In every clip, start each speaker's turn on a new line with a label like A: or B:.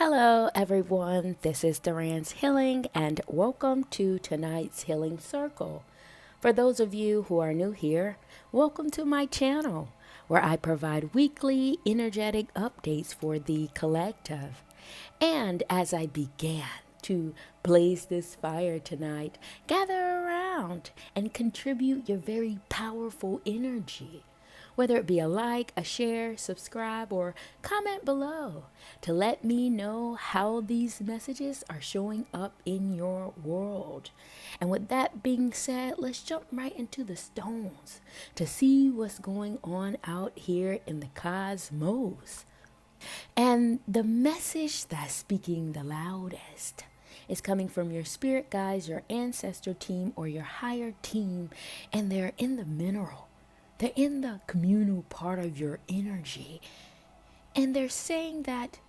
A: Hello, everyone. This is Duran's Healing, and welcome to tonight's Healing Circle. For those of you who are new here, welcome to my channel, where I provide weekly energetic updates for the collective. And as I began to blaze this fire tonight, gather around and contribute your very powerful energy. Whether it be a like, a share, subscribe, or comment below to let me know how these messages are showing up in your world. And with that being said, let's jump right into the stones to see what's going on out here in the cosmos. And the message that's speaking the loudest is coming from your spirit guides, your ancestor team, or your higher team, and they're in the mineral. They're in the communal part of your energy. And they're saying that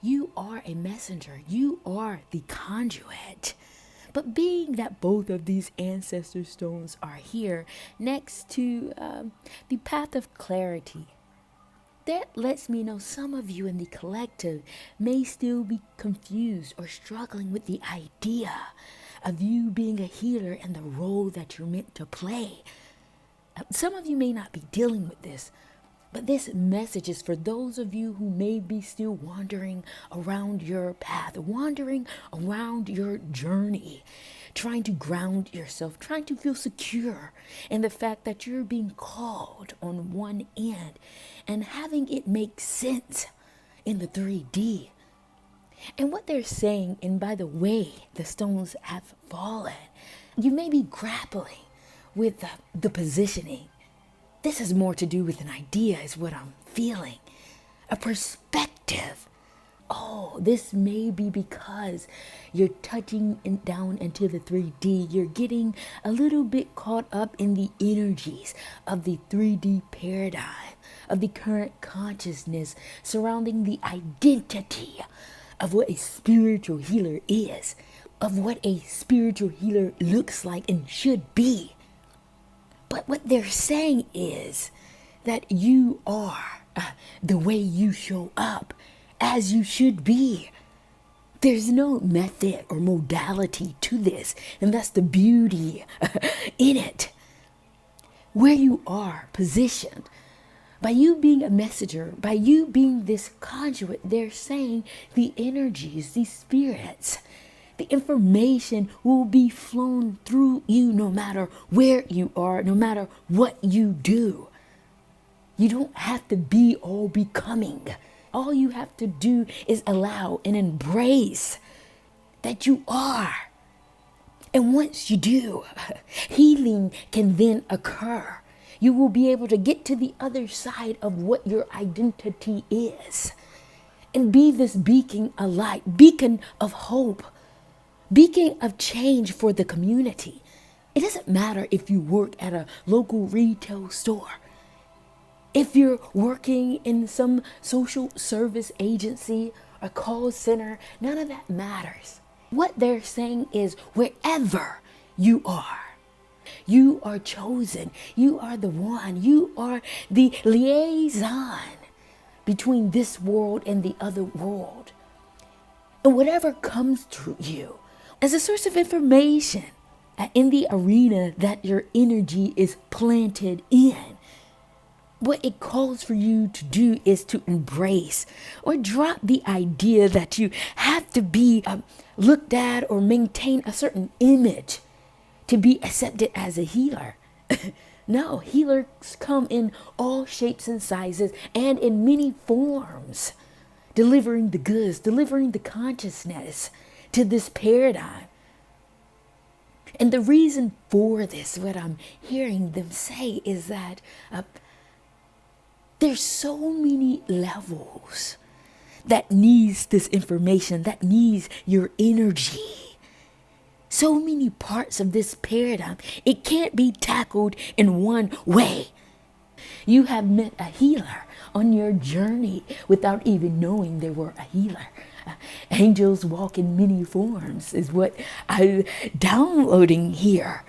A: you are a messenger. You are the conduit. But being that both of these ancestor stones are here next to the path of clarity, that lets me know some of you in the collective may still be confused or struggling with the idea of you being a healer and the role that you're meant to play. Some of you may not be dealing with this, but this message is for those of you who may be still wandering around your path, wandering around your journey, trying to ground yourself, trying to feel secure in the fact that you're being called on one end and having it make sense in the 3D. And what they're saying, and by the way the stones have fallen, you may be grappling with the positioning. This has more to do with an idea, is what I'm feeling. A perspective. Oh, this may be because you're touching down into the 3D. You're getting a little bit caught up in the energies of the 3D paradigm, of the current consciousness surrounding the identity of what a spiritual healer is, of what a spiritual healer looks like and should be. But what they're saying is that you are the way you show up, as you should be. There's no method or modality to this, and that's the beauty in it. Where you are positioned, by you being a messenger, by you being this conduit, they're saying the energies, the spirits, the information will be flown through you no matter where you are, no matter what you do. You don't have to be all becoming. All you have to do is allow and embrace that you are. And once you do, healing can then occur. You will be able to get to the other side of what your identity is and be this beacon of light, beacon of hope, beacon of change for the community. It doesn't matter if you work at a local retail store, if you're working in some social service agency or call center, none of that matters. What they're saying is wherever you are chosen. You are the one. You are the liaison between this world and the other world. And whatever comes through you as a source of information in the arena that your energy is planted in, what it calls for you to do is to embrace or drop the idea that you have to be looked at or maintain a certain image to be accepted as a healer. No, healers come in all shapes and sizes and in many forms, delivering the goods, delivering the consciousness to this paradigm. And the reason for this, what I'm hearing them say, is that there's so many levels that needs this information, that needs your energy. So many parts of this paradigm, it can't be tackled in one way. You have met a healer on your journey without even knowing they were a healer. Angels walk in many forms is what I'm downloading here.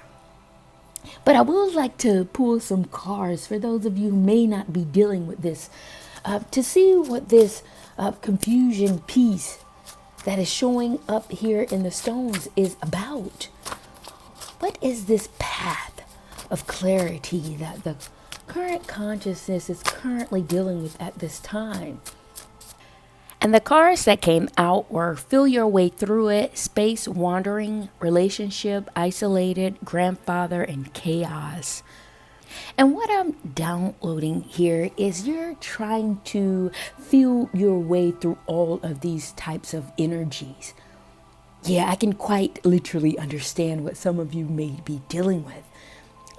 A: But I would like to pull some cards for those of you who may not be dealing with this, to see what this confusion piece that is showing up here in the stones is about. What is this path of clarity that the current consciousness is currently dealing with at this time? And the cards that came out were feel your way through it, space wandering, relationship, isolated, grandfather, and chaos. And what I'm downloading here is you're trying to feel your way through all of these types of energies. Yeah, I can quite literally understand what some of you may be dealing with.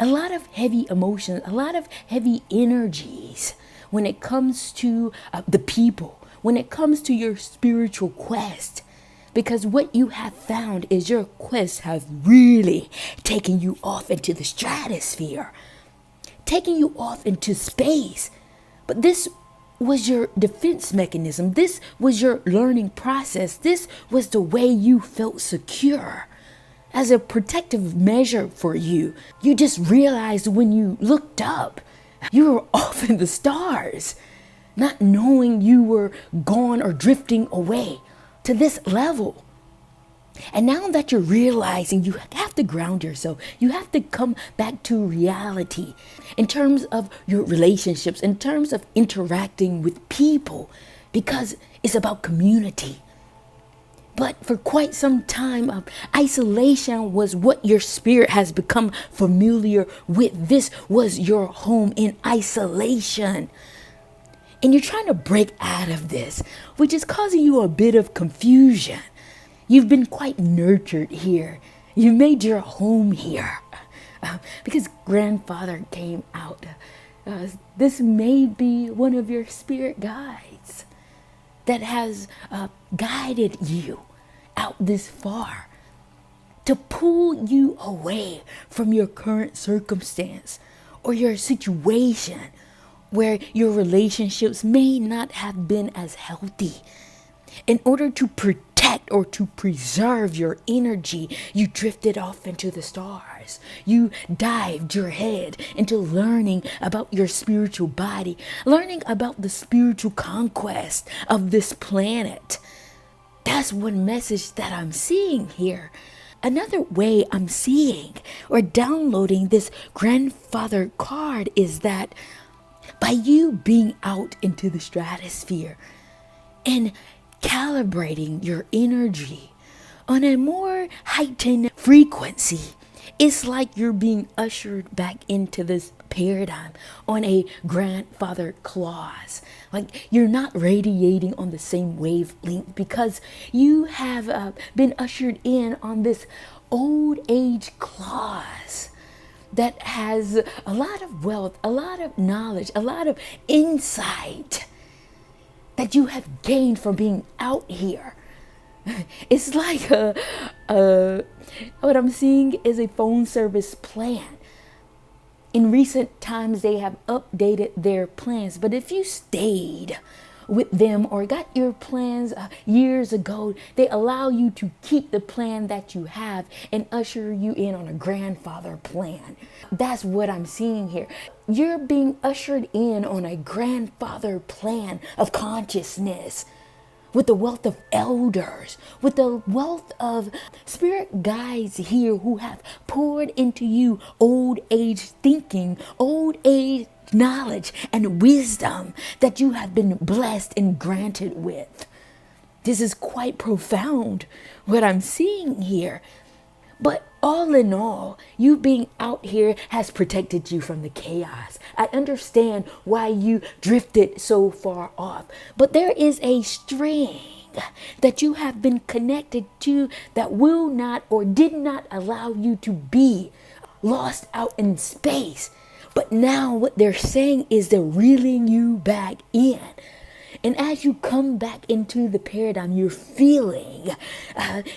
A: A lot of heavy emotions, a lot of heavy energies when it comes to the people, when it comes to your spiritual quest. Because what you have found is your quest has really taken you off into the stratosphere, taking you off into space. But this was your defense mechanism. This was your learning process. This was the way you felt secure as a protective measure for you. You just realized when you looked up, you were off in the stars, not knowing you were gone or drifting away to this level. And now that you're realizing, you have to ground yourself. You have to come back to reality in terms of your relationships, in terms of interacting with people, because it's about community. But for quite some time, isolation was what your spirit has become familiar with. This was your home in isolation. And you're trying to break out of this, which is causing you a bit of confusion. You've been quite nurtured here. You made your home here because grandfather came out. This may be one of your spirit guides that has guided you out this far to pull you away from your current circumstance or your situation where your relationships may not have been as healthy. In order to protect or to preserve your energy, you drifted off into the stars. You dived your head into learning about your spiritual body, learning about the spiritual conquest of this planet. That's one message that I'm seeing here. Another way I'm seeing or downloading this grandfather card is that by you being out into the stratosphere and calibrating your energy on a more heightened frequency, it's like you're being ushered back into this paradigm on a grandfather clause. Like you're not radiating on the same wavelength because you have been ushered in on this old age clause that has a lot of wealth, a lot of knowledge, a lot of insight that you have gained from being out here. It's like what I'm seeing is a phone service plan. In recent times, they have updated their plans, but if you stayed with them or got your plans years ago, they allow you to keep the plan that you have and usher you in on a grandfather plan. That's what I'm seeing here. You're being ushered in on a grandfather plan of consciousness with the wealth of elders, with the wealth of spirit guides here who have poured into you old age thinking, old age knowledge and wisdom that you have been blessed and granted with. This is quite profound, what I'm seeing here. But all in all, you being out here has protected you from the chaos. I understand why you drifted so far off, but there is a string that you have been connected to that will not or did not allow you to be lost out in space. But now what they're saying is they're reeling you back in. And as you come back into the paradigm, you're feeling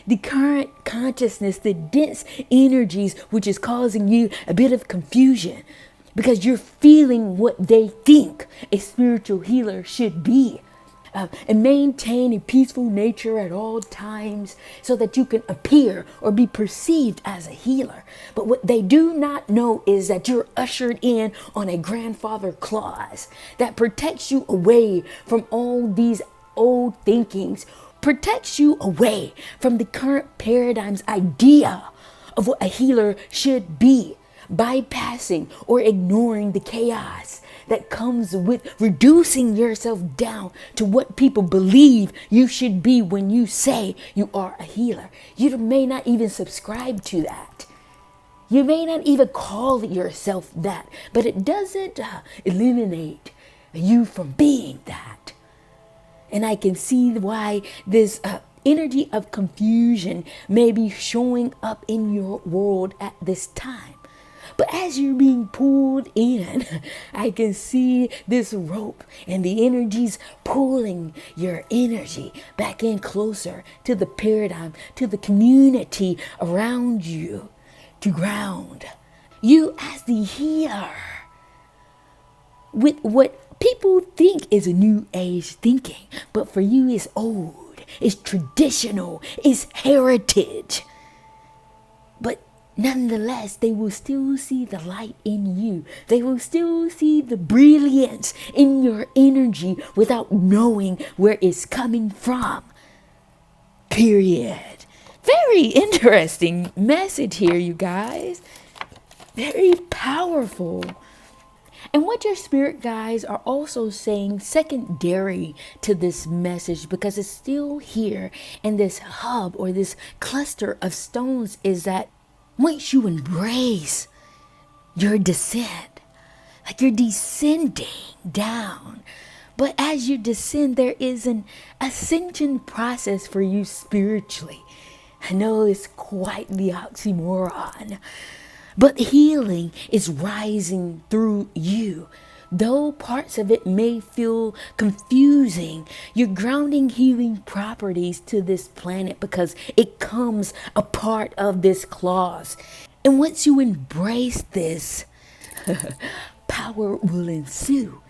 A: the current consciousness, the dense energies, which is causing you a bit of confusion because you're feeling what they think a spiritual healer should be. And maintain a peaceful nature at all times so that you can appear or be perceived as a healer. But what they do not know is that you're ushered in on a grandfather clause that protects you away from all these old thinkings, protects you away from the current paradigm's idea of what a healer should be, bypassing or ignoring the chaos that comes with reducing yourself down to what people believe you should be when you say you are a healer. You may not even subscribe to that. You may not even call yourself that, but it doesn't eliminate you from being that. And I can see why this energy of confusion may be showing up in your world at this time. But as you're being pulled in, I can see this rope and the energies pulling your energy back in closer to the paradigm, to the community around you, to ground you as the healer with what people think is a new age thinking, but for you is old, is traditional, is heritage. But nonetheless, they will still see the light in you. They will still see the brilliance in your energy without knowing where it's coming from. Period. Very interesting message here, you guys. Very powerful. And what your spirit guides are also saying secondary to this message, because it's still here in this hub or this cluster of stones, is that once you embrace your descent, like you're descending down, but as you descend, there is an ascension process for you spiritually. I know it's quite the oxymoron, but healing is rising through you. Though parts of it may feel confusing, you're grounding healing properties to this planet because it comes a part of this clause. And once you embrace this, power will ensue.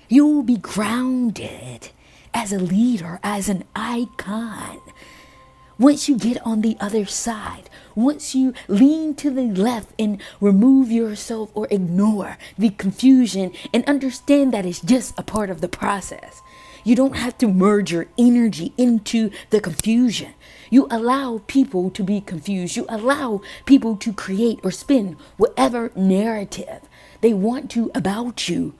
A: You will be grounded as a leader, as an icon. Once you get on the other side, once you lean to the left and remove yourself or ignore the confusion and understand that it's just a part of the process. You don't have to merge your energy into the confusion. You allow people to be confused. You allow people to create or spin whatever narrative they want to about you.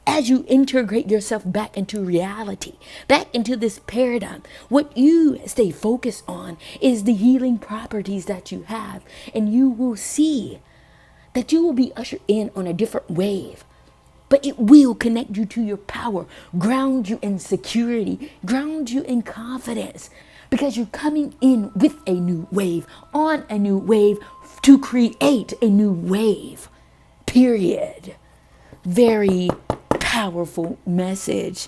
A: As you integrate yourself back into reality, back into this paradigm, what you stay focused on is the healing properties that you have. And you will see that you will be ushered in on a different wave. But it will connect you to your power, ground you in security, ground you in confidence. Because you're coming in with a new wave, on a new wave, to create a new wave. Period. Very powerful message.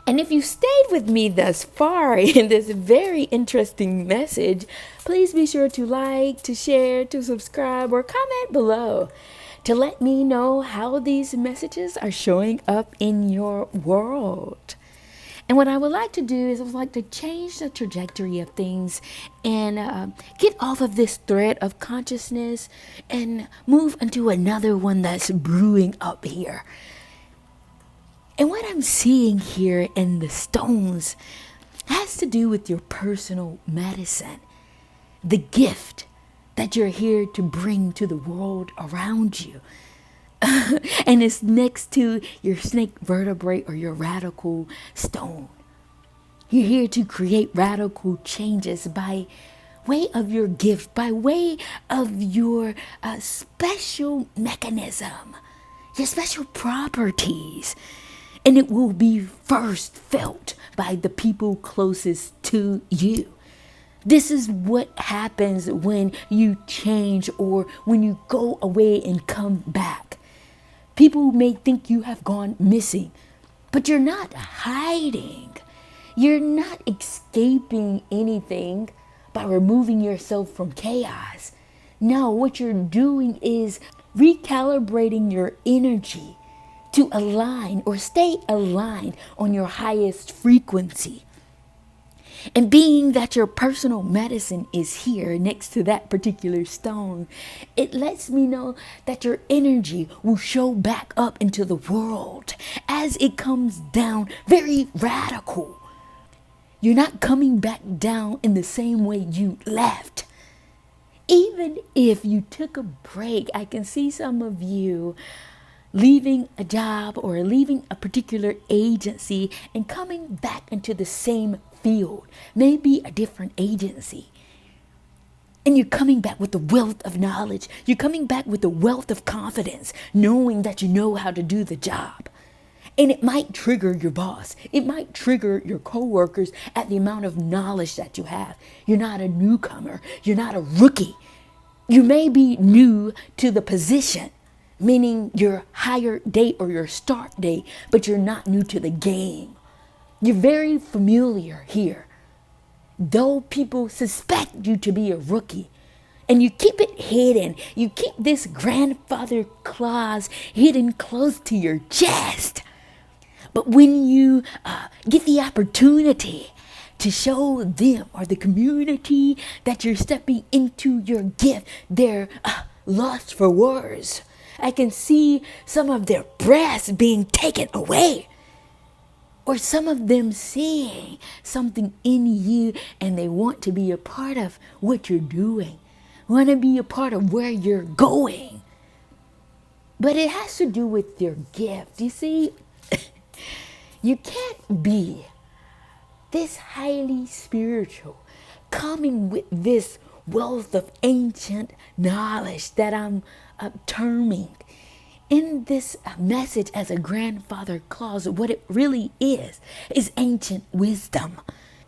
A: And if you stayed with me thus far in this very interesting message, please be sure to like, to share, to subscribe, or comment below to let me know how these messages are showing up in your world. And what I would like to do is I would like to change the trajectory of things and get off of this thread of consciousness and move into another one that's brewing up here. And what I'm seeing here in the stones has to do with your personal medicine, the gift that you're here to bring to the world around you. And it's next to your snake vertebrae or your radical stone. You're here to create radical changes by way of your gift, by way of your special mechanism, your special properties. And it will be first felt by the people closest to you. This is what happens when you change or when you go away and come back. People may think you have gone missing, but you're not hiding. You're not escaping anything by removing yourself from chaos. No, what you're doing is recalibrating your energy to align or stay aligned on your highest frequency. And being that your personal medicine is here next to that particular stone, it lets me know that your energy will show back up into the world as it comes down very radical. You're not coming back down in the same way you left. Even if you took a break, I can see some of you leaving a job or leaving a particular agency and coming back into the same field, maybe a different agency. And you're coming back with the wealth of knowledge. You're coming back with the wealth of confidence, knowing that you know how to do the job. And it might trigger your boss. It might trigger your coworkers at the amount of knowledge that you have. You're not a newcomer. You're not a rookie. You may be new to the position, meaning your hire date or your start date, but you're not new to the game. You're very familiar here. Though people suspect you to be a rookie, and you keep it hidden, you keep this grandfather clause hidden close to your chest. But when you get the opportunity to show them or the community that you're stepping into your gift, they're lost for words. I can see some of their breaths being taken away. Or some of them seeing something in you and they want to be a part of what you're doing, want to be a part of where you're going. But it has to do with your gift. You see, you can't be this highly spiritual, coming with this wealth of ancient knowledge that I'm terming in this message as a grandfather clause. What it really is ancient wisdom.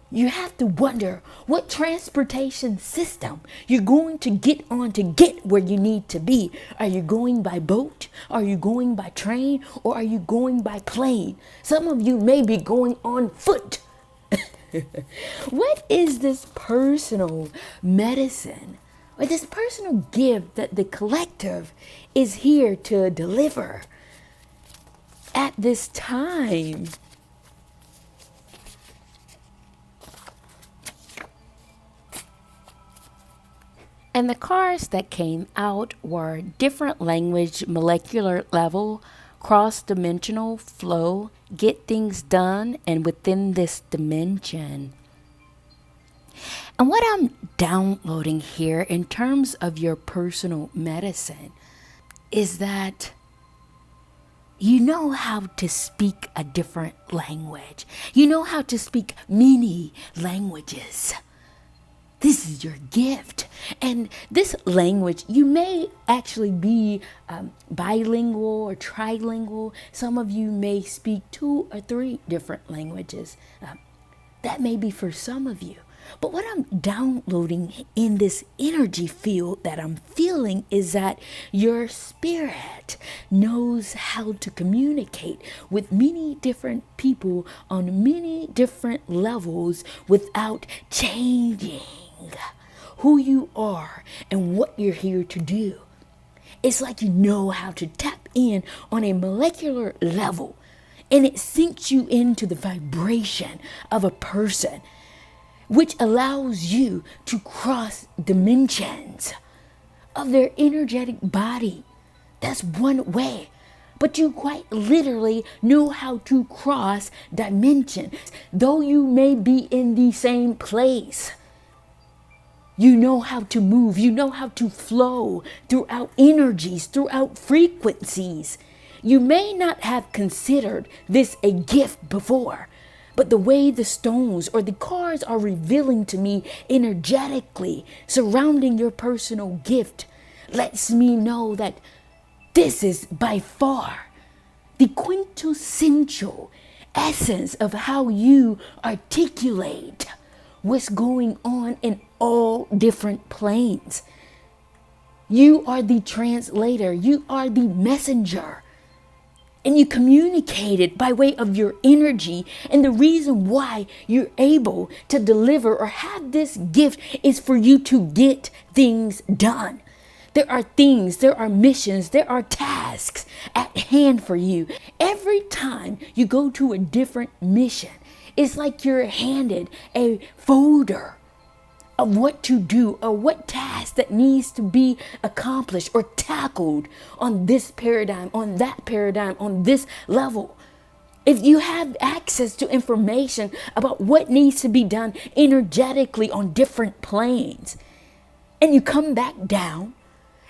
A: You have to wonder what transportation system you're going to get on to get where you need to be. Are you going by boat? Are you going by train? Or are you going by plane? Some of you may be going on foot. What is this personal medicine or this personal gift that the collective is here to deliver at this time? And the cards that came out were different language, molecular level, cross-dimensional, flow, get things done, and within this dimension. And what I'm downloading here in terms of your personal medicine is that you know how to speak a different language. You know how to speak many languages. This is your gift. And this language, you may actually be bilingual or trilingual. Some of you may speak 2 or 3 different languages. That may be for some of you. But what I'm downloading in this energy field that I'm feeling is that your spirit knows how to communicate with many different people on many different levels without changing who you are and what you're here to do. It's like you know how to tap in on a molecular level, and it sinks you into the vibration of a person, which allows you to cross dimensions of their energetic body. That's one way. But you quite literally know how to cross dimensions. Though you may be in the same place, you know how to move. You know how to flow throughout energies, throughout frequencies. You may not have considered this a gift before, but the way the stones or the cards are revealing to me energetically surrounding your personal gift lets me know that this is by far the quintessential essence of how you articulate what's going on in all different planes. You are the translator. You are the messenger. And you communicate it by way of your energy. And the reason why you're able to deliver or have this gift is for you to get things done. There are things, there are missions, there are tasks at hand for you. Every time you go to a different mission, it's like you're handed a folder of what to do or what task that needs to be accomplished or tackled on this paradigm, on that paradigm, on this level. If you have access to information about what needs to be done energetically on different planes, and you come back down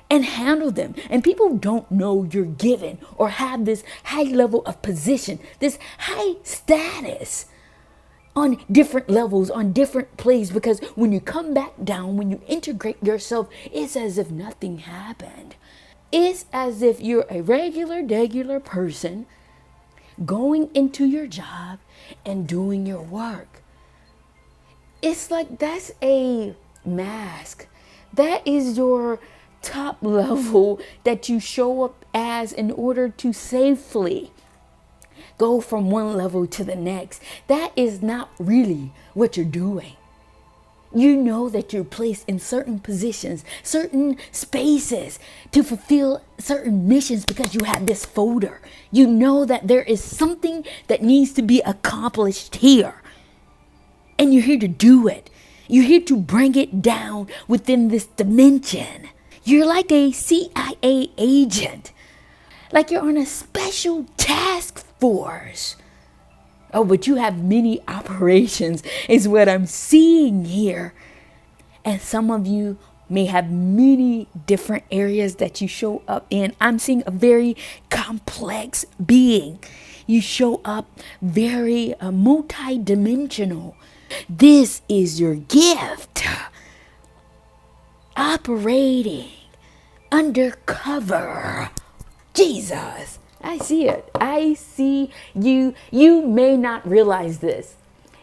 A: and handle them, and people don't know you're given or have this high level of position, this high status on different levels, on different planes, because when you come back down, when you integrate yourself, it's as if nothing happened. It's as if you're a regular person going into your job and doing your work. It's like that's a mask. That is your top level that you show up as in order to safely go from one level to the next. That is not really what you're doing. You know that you're placed in certain positions, certain spaces to fulfill certain missions because you have this folder. You know that there is something that needs to be accomplished here. And you're here to do it. You're here to bring it down within this dimension. You're like a CIA agent. Like you're on a special task force. Oh, but you have many operations is what I'm seeing here. And some of you may have many different areas that you show up in. I'm seeing a very complex being. You show up very multidimensional. This is your gift. Operating undercover. Jesus. I see it. I see you. You may not realize this.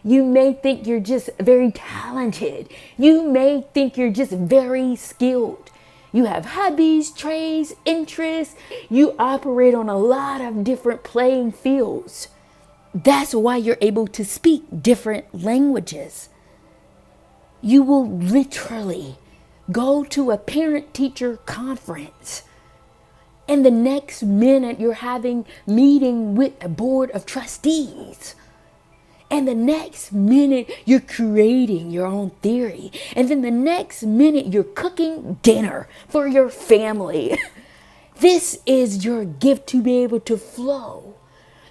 A: You may think you're just very talented. You may think you're just very skilled. You have hobbies, trades, interests. You operate on a lot of different playing fields. That's why you're able to speak different languages. You will literally go to a parent-teacher conference, and the next minute you're having meeting with a board of trustees. And the next minute you're creating your own theory. And then the next minute you're cooking dinner for your family. This is your gift to be able to flow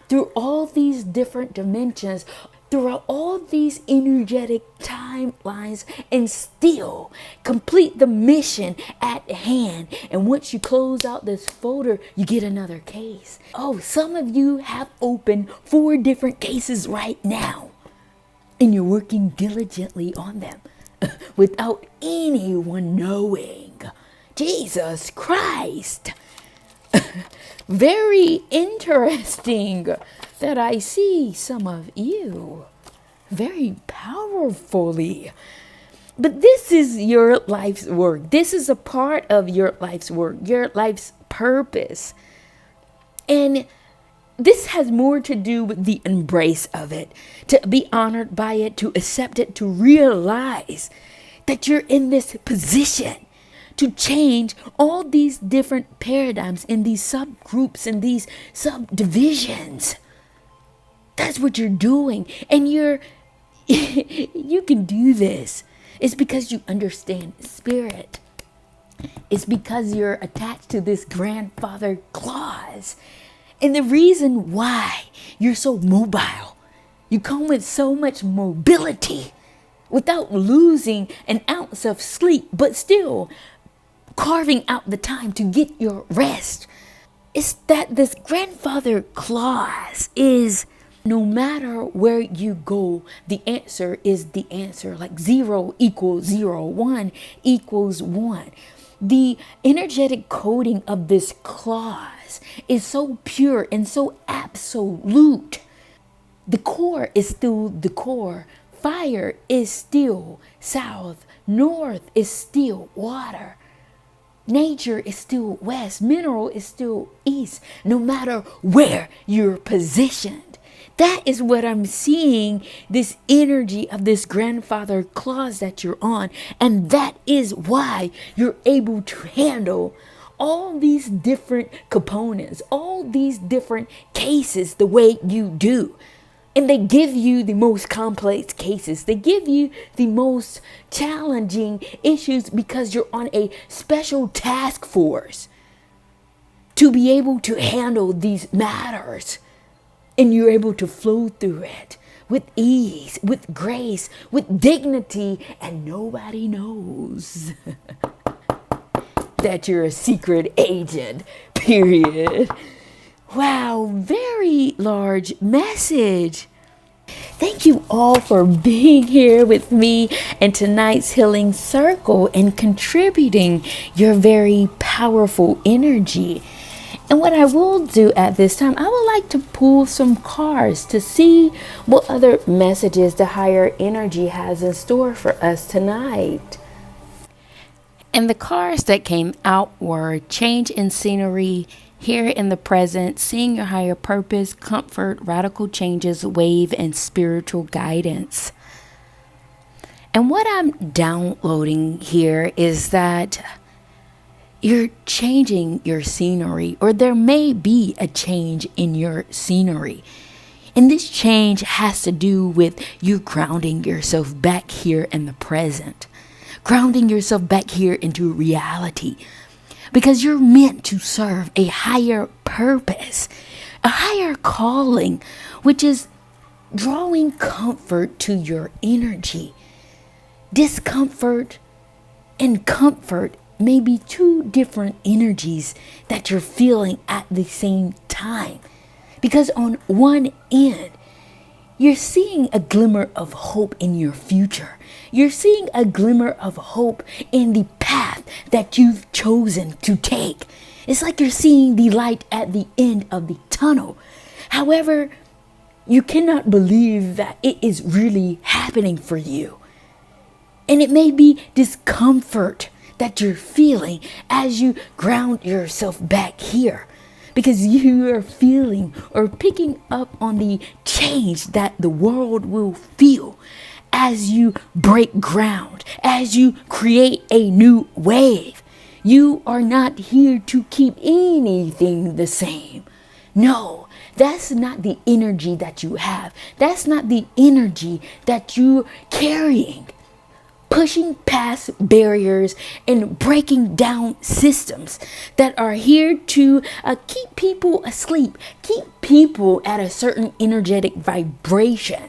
A: through all these different dimensions, throughout all these energetic timelines, and still complete the mission at hand. And once you close out this folder, you get another case. Oh, some of you have opened 4 different cases right now, and you're working diligently on them without anyone knowing. Jesus Christ. Very interesting that I see some of you very powerfully. But this is your life's work. This is a part of your life's work, your life's purpose. And this has more to do with the embrace of it, to be honored by it, to accept it, to realize that you're in this position to change all these different paradigms in these subgroups and these subdivisions. That's what you're doing. And you can do this. It's because you understand spirit. It's because you're attached to this grandfather clause. And the reason why you're so mobile, you come with so much mobility without losing an ounce of sleep, but still carving out the time to get your rest. It's that this grandfather clause is no matter where you go, the answer is the answer. Like 0 equals 0, 1 equals 1. The energetic coding of this clause is so pure and so absolute. The core is still the core. Fire is still south. North is still water. Nature is still west. Mineral is still east. No matter where you're positioned. That is what I'm seeing, this energy of this grandfather clause that you're on. And that is why you're able to handle all these different components, all these different cases the way you do. And they give you the most complex cases. They give you the most challenging issues because you're on a special task force to be able to handle these matters. and you're able to flow through it with ease, with grace, with dignity, and nobody knows that you're a secret agent, period. Wow, very large message. Thank you all for being here with me in tonight's healing circle and contributing your very powerful energy. And what I will do at this time, I would like to pull some cards to see what other messages the higher energy has in store for us tonight. And the cards that came out were change in scenery, here in the present, seeing your higher purpose, comfort, radical changes, wave, and spiritual guidance. And what I'm downloading here is that you're changing your scenery, or there may be a change in your scenery. And this change has to do with you grounding yourself back here in the present, grounding yourself back here into reality. Because you're meant to serve a higher purpose, a higher calling, which is drawing comfort to your energy. Discomfort and comfort may be two different energies that you're feeling at the same time. Because on one end, you're seeing a glimmer of hope in your future. You're seeing a glimmer of hope in the path that you've chosen to take. It's like you're seeing the light at the end of the tunnel. However, you cannot believe that it is really happening for you. And it may be discomfort that you're feeling as you ground yourself back here. Because you are feeling or picking up on the change that the world will feel as you break ground, as you create a new wave. You are not here to keep anything the same. No, that's not the energy that you have. That's not the energy that you're carrying. Pushing past barriers and breaking down systems that are here to keep people asleep, keep people at a certain energetic vibration.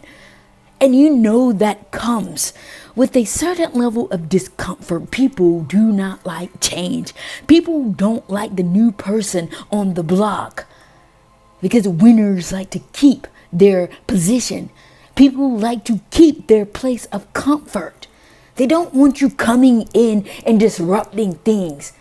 A: And you know that comes with a certain level of discomfort. People do not like change. People don't like the new person on the block because winners like to keep their position. People like to keep their place of comfort. They don't want you coming in and disrupting things.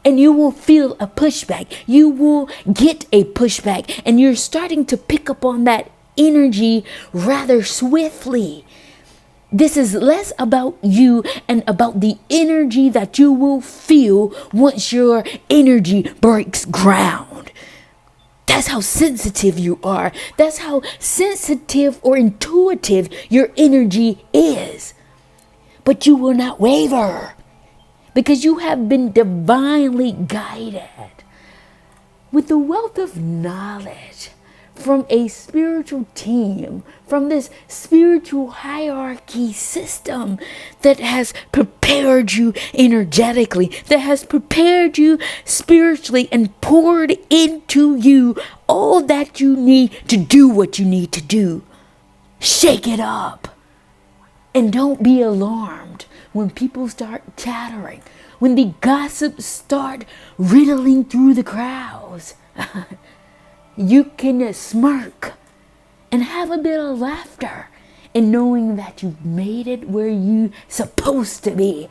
A: And you will feel a pushback. You will get a pushback. And you're starting to pick up on that energy rather swiftly. This is less about you and about the energy that you will feel once your energy breaks ground. That's how sensitive you are. That's how sensitive or intuitive your energy is. But you will not waver because you have been divinely guided with the wealth of knowledge from a spiritual team, from this spiritual hierarchy system that has prepared you energetically, that has prepared you spiritually and poured into you all that you need to do what you need to do. Shake it up. And don't be alarmed when people start chattering, when the gossips start riddling through the crowds. You can smirk and have a bit of laughter in knowing that you've made it where you're supposed to be.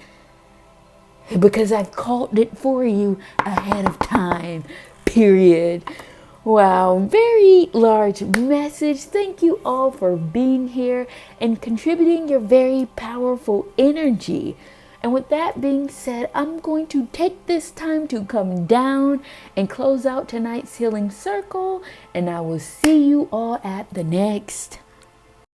A: Because I've called it for you ahead of time, period. Wow, very large message. Thank you all for being here and contributing your very powerful energy. And with that being said, I'm going to take this time to come down and close out tonight's healing circle. And I will see you all at the next.